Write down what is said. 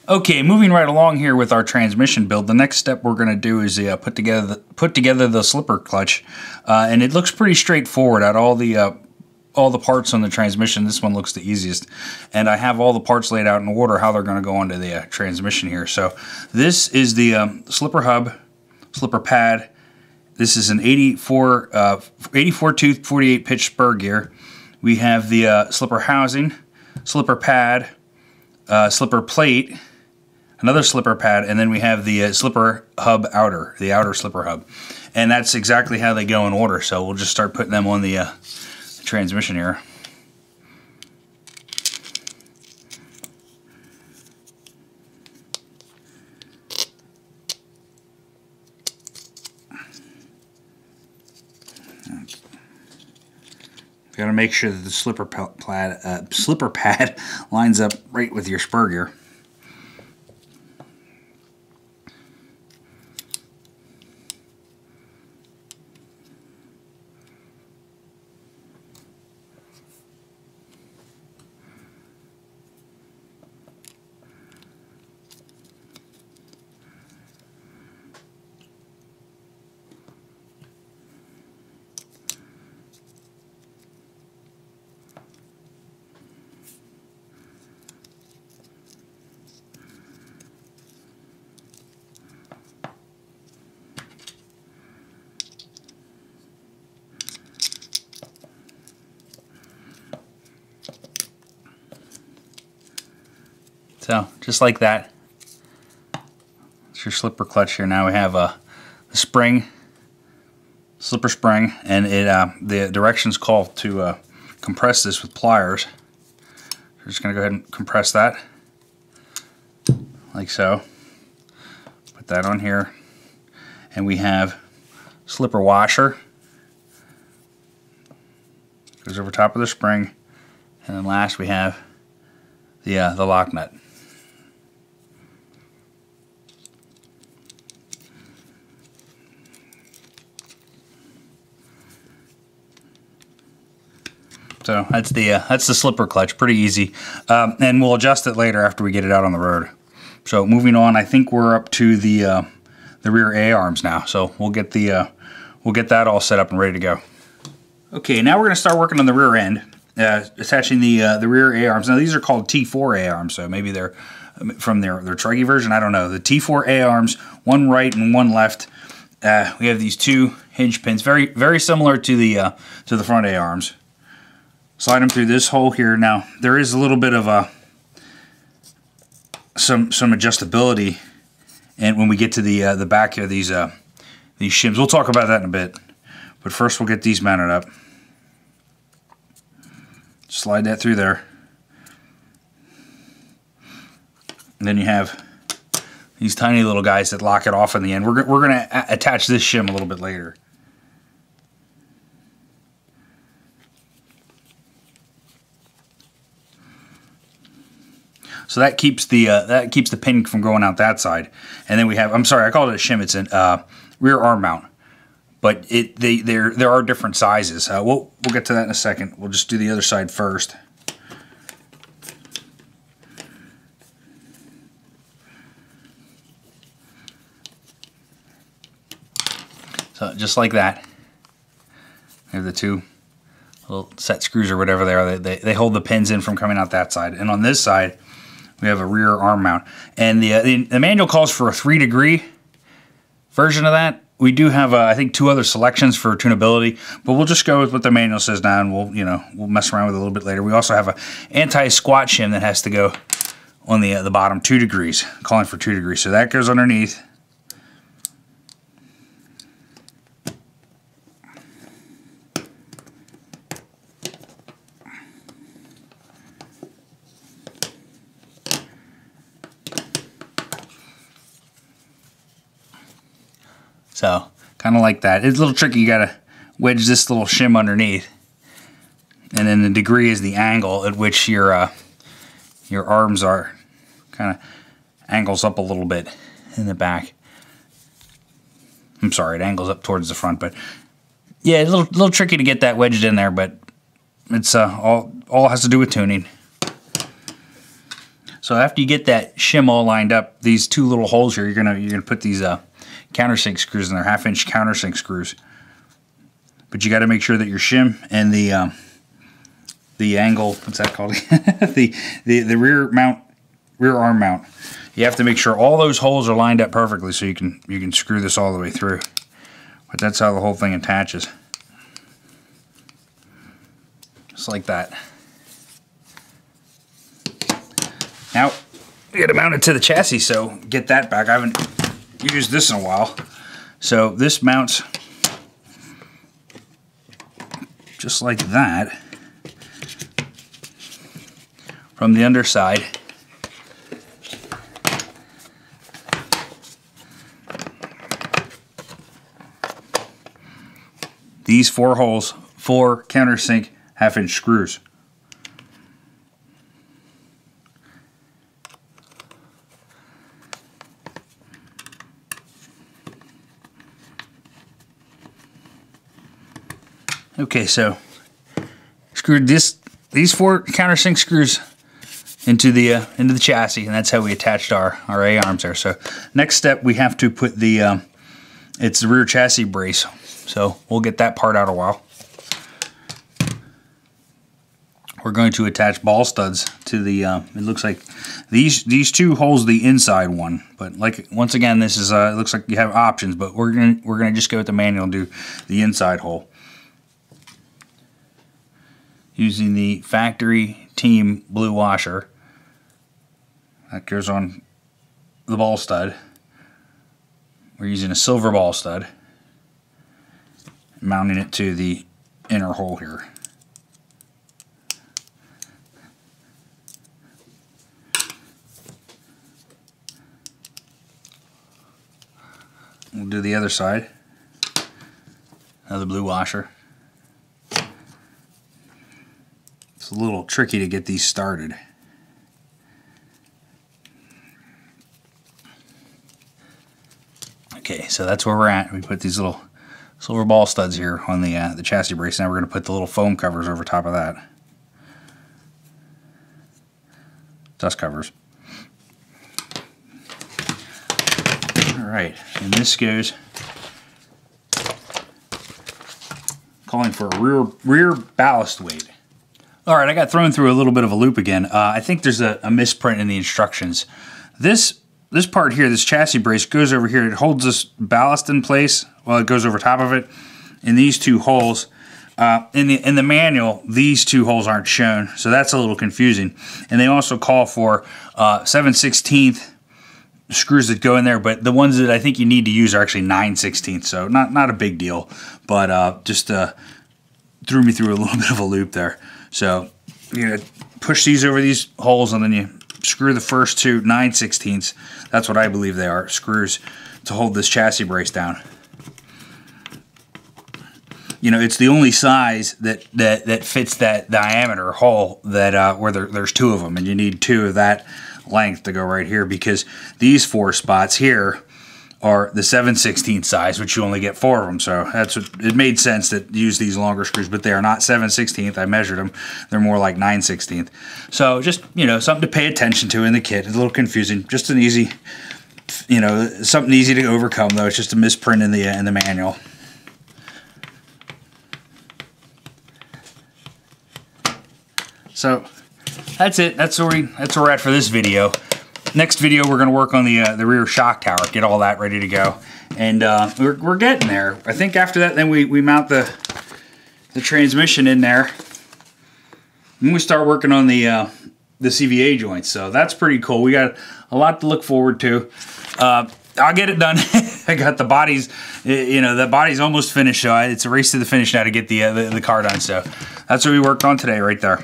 Okay, moving right along here with our transmission build, the next step we're going to do is put together the slipper clutch, and it looks pretty straightforward. Out all the parts on the transmission, this one looks the easiest, and I have all the parts laid out in order how they're going to go onto the transmission here. So this is the slipper hub, slipper pad. This is an 84 tooth 48 pitch spur gear. We have the slipper housing, slipper pad, slipper plate, another slipper pad, and then we have the slipper hub outer, the outer slipper hub. And that's exactly how they go in order, so we'll just start putting them on the transmission here. Got to make sure that the slipper pad lines up right with your spur gear. So, just like that, it's your slipper clutch here. Now we have the spring, slipper spring, and the directions call to compress this with pliers. We're just going to go ahead and compress that, like so. Put that on here. And we have slipper washer. Goes over top of the spring. And then last we have the lock nut. So that's the slipper clutch, pretty easy, and we'll adjust it later after we get it out on the road. So moving on, I think we're up to the rear A arms now. So we'll get that all set up and ready to go. Okay, now we're going to start working on the rear end, attaching the rear A arms. Now these are called T4 A arms, so maybe they're from their Truggy version. I don't know. The T4 A arms, one right and one left. We have these two hinge pins, very similar to the front A arms. Slide them through this hole here. Now there is a little bit of some adjustability, and when we get to the back of these shims, we'll talk about that in a bit. But first, we'll get these mounted up. Slide that through there, and then you have these tiny little guys that lock it off in the end. We're going to attach this shim a little bit later. So that keeps the pin from going out that side. And then we have, I'm sorry, I called it a shim. It's a rear arm mount, but there are different sizes. We'll get to that in a second. We'll just do the other side first. So just like that, we have the two little set screws or whatever they are. They hold the pins in from coming out that side. And on this side, we have a rear arm mount, and the manual calls for a 3-degree version of that. We do have I think 2 other selections for tunability, but we'll just go with what the manual says now, and we'll mess around with it a little bit later. We also have a anti-squat shim that has to go on the bottom 2 degrees, calling for 2 degrees. So that goes underneath. So, kind of like that. It's a little tricky. You gotta wedge this little shim underneath, and then the degree is the angle at which your arms are. Kind of angles up a little bit in the back. I'm sorry, it angles up towards the front, but yeah, a little tricky to get that wedged in there. But it's all has to do with tuning. So after you get that shim all lined up, these two little holes here, you're gonna put these countersink screws in there, 1/2-inch countersink screws. But you got to make sure that your shim and the angle, what's that called? the rear arm mount. You have to make sure all those holes are lined up perfectly so you can screw this all the way through. But that's how the whole thing attaches. Just like that. Now, we got to mount it to the chassis, so get that back. I haven't used this in a while. So this mounts just like that from the underside. These 4 holes, 4 countersink 1/2-inch screws. Okay, so screwed these 4 countersink screws into the chassis, and that's how we attached our A-arms there. So next step, we have to put it's the rear chassis brace. So we'll get that part out a while. We're going to attach ball studs to the. It looks like these 2 holes, the inside one, but like once again, this is it looks like you have options, but we're gonna just go with the manual and do the inside hole. Using the factory team blue washer that goes on the ball stud. We're using a silver ball stud, mounting it to the inner hole here. We'll do the other side. Another blue washer. It's a little tricky to get these started. Okay, so that's where we're at. We put these little silver ball studs here on the chassis brace. Now we're going to put the little foam covers over top of that. Dust covers. Alright, and this goes calling for a rear ballast weight. Alright, I got thrown through a little bit of a loop again. I think there's a misprint in the instructions. This part here, this chassis brace, goes over here. It holds this ballast in place while it goes over top of it. In these 2 holes, in the manual, these 2 holes aren't shown, so that's a little confusing. And they also call for 7/16 screws that go in there, but the ones that I think you need to use are actually 9/16, so not a big deal, but just threw me through a little bit of a loop there. So you're gonna push these over these holes, and then you screw the first 2 9/16. That's what I believe they are, screws to hold this chassis brace down. You know, it's the only size that fits that diameter hole that where there's 2 of them, and you need 2 of that length to go right here, because these 4 spots here are the 7/16 size, which you only get 4 of them. So that's what it made sense that use these longer screws, but they are not 7/16. I measured them; they're more like 9/16. So just, you know, something to pay attention to in the kit. It's a little confusing. Just an easy, you know, something easy to overcome though. It's just a misprint in the manual. So that's it. That's where we're at for this video. Next video, we're going to work on the rear shock tower, get all that ready to go, and we're getting there. I think after that, then we mount the transmission in there, and we start working on the CVA joints. So that's pretty cool. We got a lot to look forward to. I'll get it done. I got the bodies, you know, the body's almost finished. So it's a race to the finish now to get the car done. So that's what we worked on today, right there.